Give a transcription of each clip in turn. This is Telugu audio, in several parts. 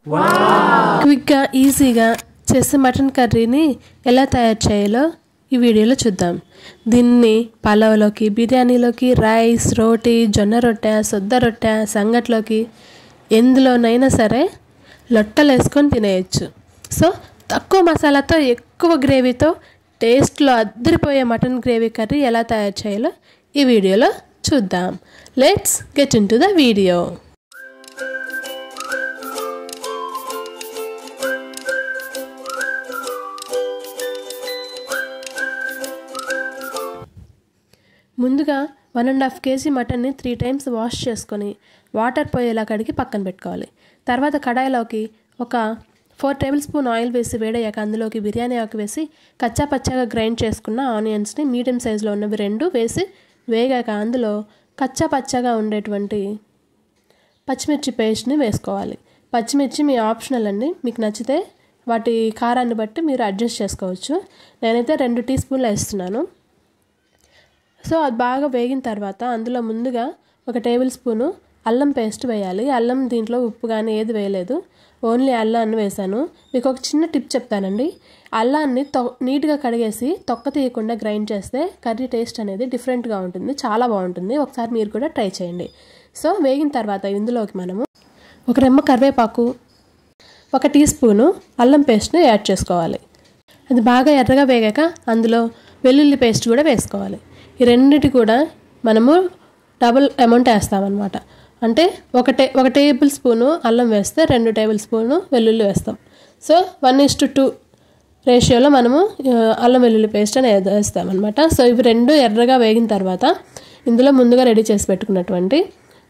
క్విక్గా ఈజీగా చేసే మటన్ కర్రీని ఎలా తయారు చేయాలో ఈ వీడియోలో చూద్దాం. దీన్ని పలావ్లోకి, బిర్యానీలోకి, రైస్, రోటీ, జొన్న రొట్టె, సొద్ద రొట్టె, సంగట్లోకి ఎందులోనైనా సరే లొట్టలు వేసుకొని తినేయచ్చు. సో తక్కువ మసాలాతో ఎక్కువ గ్రేవీతో టేస్ట్లో అద్దరిపోయే మటన్ గ్రేవీ కర్రీ ఎలా తయారు చేయాలో ఈ వీడియోలో చూద్దాం. Let's get in to the video. ముందుగా 1.5 kg మటన్ని 3 times వాష్ చేసుకొని వాటర్ పోయేలా కడిగి పక్కన పెట్టుకోవాలి. తర్వాత కడాయిలోకి ఒక 4 tablespoon ఆయిల్ వేసి వేడయ్యాక అందులోకి బిర్యానీ ఆకు వేసి కచ్చా పచ్చాగా గ్రైండ్ చేసుకున్న ఆనియన్స్ని మీడియం సైజులో ఉన్నవి 2 వేసి వేగాక అందులో కచ్చా పచ్చాగా ఉండేటువంటి పచ్చిమిర్చి పేస్ట్ని వేసుకోవాలి. పచ్చిమిర్చి మీ ఆప్షనల్ అండి, మీకు నచ్చితే వాటి కారాన్ని బట్టి మీరు అడ్జస్ట్ చేసుకోవచ్చు. నేనైతే 2 teaspoons వేస్తున్నాను. సో అది బాగా వేగిన తర్వాత అందులో ముందుగా 1 tablespoon అల్లం పేస్ట్ వేయాలి. అల్లం దీంట్లో ఉప్పు కానీ ఏది వేయలేదు, ఓన్లీ అల్లాన్ని వేసాను. మీకు ఒక చిన్న టిప్ చెప్తానండి. అల్లాన్ని నీట్గా కడిగేసి తొక్క తీయకుండా గ్రైండ్ చేస్తే కర్రీ టేస్ట్ అనేది డిఫరెంట్గా ఉంటుంది, చాలా బాగుంటుంది. ఒకసారి మీరు కూడా ట్రై చేయండి. సో వేగిన తర్వాత ఇందులోకి మనము 1 రెమ్మ కరివేపాకు, 1 teaspoon అల్లం పేస్ట్ని యాడ్ చేసుకోవాలి. అది బాగా ఎర్రగా వేగాక అందులో వెల్లుల్లి పేస్ట్ కూడా వేసుకోవాలి. ఈ రెండింటి కూడా మనము డబుల్ అమౌంట్ వేస్తామన్నమాట. అంటే 1 tablespoon అల్లం వేస్తే 2 tablespoon వెల్లుల్లి వేస్తాం. సో 1:2 రేషియోలో మనము అల్లం వెల్లుల్లి పేస్ట్ అని వేస్తామన్నమాట. సో ఇవి 2 ఎర్రగా వేగిన తర్వాత ఇందులో ముందుగా రెడీ చేసి పెట్టుకున్నటువంటి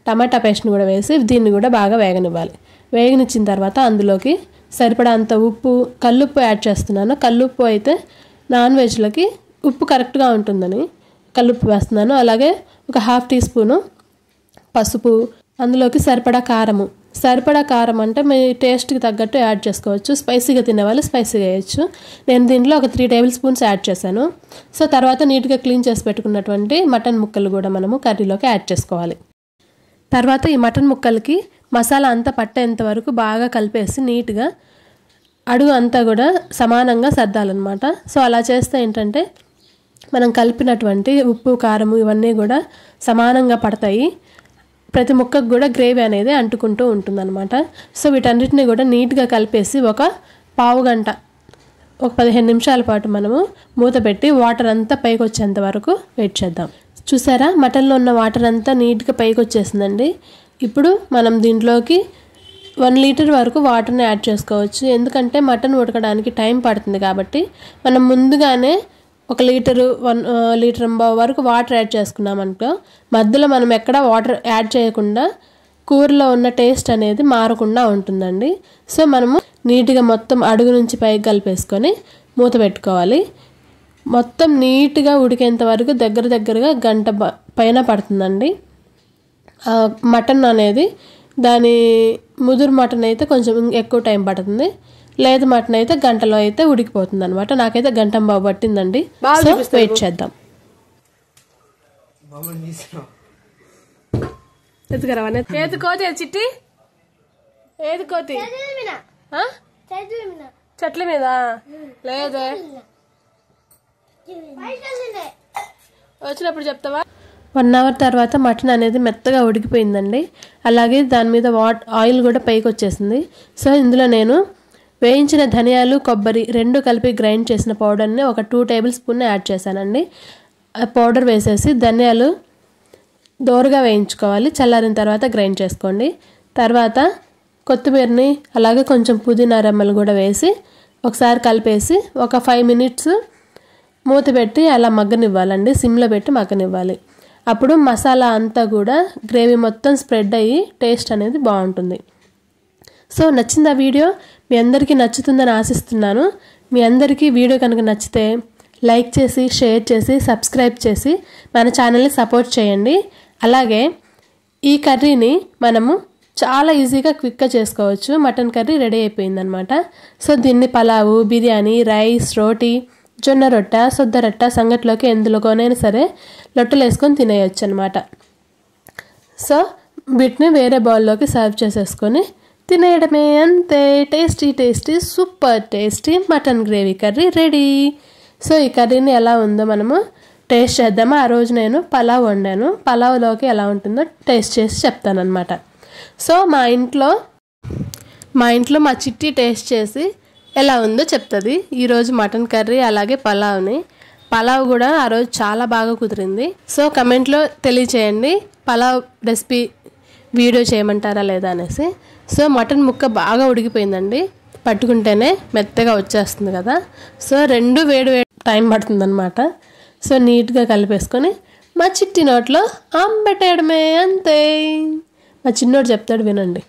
టమాటా పేస్ట్ని కూడా వేసి దీన్ని కూడా బాగా వేగనివ్వాలి. వేగనిచ్చిన తర్వాత అందులోకి సరిపడా అంత ఉప్పు, కల్లుప్పు యాడ్ చేస్తున్నాను. కల్లుప్పు అయితే నాన్ వెజ్లకి ఉప్పు కరెక్ట్గా ఉంటుందని కల్లుప్పు వేస్తున్నాను. అలాగే ఒక 1/2 teaspoon పసుపు, అందులోకి సరిపడా కారం అంటే మీ టేస్ట్కి తగ్గట్టు యాడ్ చేసుకోవచ్చు. స్పైసీగా తినేవాళ్ళు స్పైసీగా వేయచ్చు. నేను దీంట్లో ఒక 3 tablespoons యాడ్ చేశాను. సో తర్వాత నీట్గా క్లీన్ చేసి పెట్టుకున్నటువంటి మటన్ ముక్కలు కూడా మనము కర్రీలోకి యాడ్ చేసుకోవాలి. తర్వాత ఈ మటన్ ముక్కలకి మసాలా అంతా పట్టేంత వరకు బాగా కలిపేసి నీట్గా అడుగు అంతా కూడా సమానంగా సర్దాలన్నమాట. సో అలా చేస్తే ఏంటంటే మనం కలిపినటువంటి ఉప్పు, కారము ఇవన్నీ కూడా సమానంగా పడతాయి. ప్రతి ముక్కకు కూడా గ్రేవీ అనేది అంటుకుంటూ ఉంటుందన్నమాట. సో వీటన్నిటిని కూడా నీట్గా కలిపేసి ఒక పావు గంట, ఒక 15 నిమిషాల పాటు మనము మూత పెట్టి వాటర్ అంతా పైకి వచ్చేంత వరకు వెయిట్ చేద్దాం. చూసారా, మటన్లో ఉన్న వాటర్ అంతా నీట్గా పైకి వచ్చేసిందండి. ఇప్పుడు మనం దీంట్లోకి 1 liter వరకు వాటర్ని యాడ్ చేసుకోవచ్చు. ఎందుకంటే మటన్ ఉడకడానికి టైం పడుతుంది కాబట్టి మనం ముందుగానే 1 liter 1 liter వరకు వాటర్ యాడ్ చేసుకున్నాం అనుకో, మధ్యలో మనం ఎక్కడ వాటర్ యాడ్ చేయకుండా కూరలో ఉన్న టేస్ట్ అనేది మారకుండా ఉంటుందండి. సో మనము నీట్గా మొత్తం అడుగు నుంచి పైకి కలిపేసుకొని మూత పెట్టుకోవాలి. మొత్తం నీట్గా ఉడికేంత వరకు దగ్గరగా గంట పైన పడుతుందండి మటన్ అనేది. దాని ముదురు మటన్ అయితే కొంచెం ఎక్కువ టైం పడుతుంది, లేదు మటన్ అయితే గంటలో అయితే ఉడికిపోతుంది అనమాట. నాకైతే గంట బాగా పట్టిందండి. సో వెయిట్ చేద్దాం. చిట్టి ఏది కోతి చెట్ల మీద లేదే, వచ్చినప్పుడు చెప్తావా. 1 hour తర్వాత మటన్ అనేది మెత్తగా ఉడికిపోయిందండి. అలాగే దాని మీద ఆయిల్ కూడా పైకి వచ్చేసింది. సో ఇందులో నేను వేయించిన ధనియాలు, కొబ్బరి 2 కలిపి గ్రైండ్ చేసిన పౌడర్ని ఒక 2 tablespoon యాడ్ చేశానండి. ఆ పౌడర్ వేసేసి ధనియాలు దోరగా వేయించుకోవాలి. చల్లారిన తర్వాత గ్రైండ్ చేసుకోండి. తర్వాత కొత్తిమీరని అలాగే కొంచెం పుదీనా రెమ్మలు కూడా వేసి ఒకసారి కలిపేసి ఒక 5 minutes మూత పెట్టి అలా మగ్గనివ్వాలండి. సిమ్లో పెట్టి మగ్గనివ్వాలి. అప్పుడు మసాలా అంతా కూడా గ్రేవీ మొత్తం స్ప్రెడ్ అయ్యి టేస్ట్ అనేది బాగుంటుంది. సో నచ్చింది ఆ వీడియో, మీ అందరికీ నచ్చుతుందని ఆశిస్తున్నాను. మీ అందరికీ వీడియో కనుక నచ్చితే లైక్ చేసి, షేర్ చేసి, సబ్స్క్రైబ్ చేసి మన ఛానల్ని సపోర్ట్ చేయండి. అలాగే ఈ కర్రీని మనము చాలా ఈజీగా క్విక్గా చేసుకోవచ్చు. మటన్ కర్రీ రెడీ అయిపోయిందనమాట. సో దీన్ని పలావు, బిర్యానీ, రైస్, రోటీ, జొన్న రొట్టె, సొద్ద రొట్టె, సంగట్లోకి ఎందులోనైనా సరే లొట్టలు వేసుకొని తినేయచ్చు అనమాట. సో వీటిని వేరే బౌల్లోకి సర్వ్ చేసేసుకొని తినేయడమే అంతే. Tasty tasty super tasty mutton gravy curry ready. So ఈ కర్రీని ఎలా ఉందో మనము టేస్ట్ చేద్దాము. ఆ రోజు నేను పలావ్ వండాను, పలావ్లోకి ఎలా ఉంటుందో టేస్ట్ చేసి చెప్తానమాట. సో మా ఇంట్లో మా చిట్టి టేస్ట్ చేసి ఎలా ఉందో చెప్తుంది. ఈరోజు మటన్ కర్రీ అలాగే పలావ్ కూడా ఆ రోజు చాలా బాగా కుదిరింది. సో కమెంట్లో తెలియచేయండి పలావ్ రెసిపీ వీడియో చేయమంటారా లేదా అనేసి. సో మటన్ ముక్క బాగా ఉడికిపోయిందండి, పట్టుకుంటేనే మెత్తగా వచ్చేస్తుంది కదా. సో రెండు వేడి టైం పడుతుందన్నమాట. సో నీట్గా కలిపేసుకొని మా చిట్టి నోట్లో ఆంబెట్టేయడమే అంతే. మా చిన్నోడు చెప్తాడు వినండి.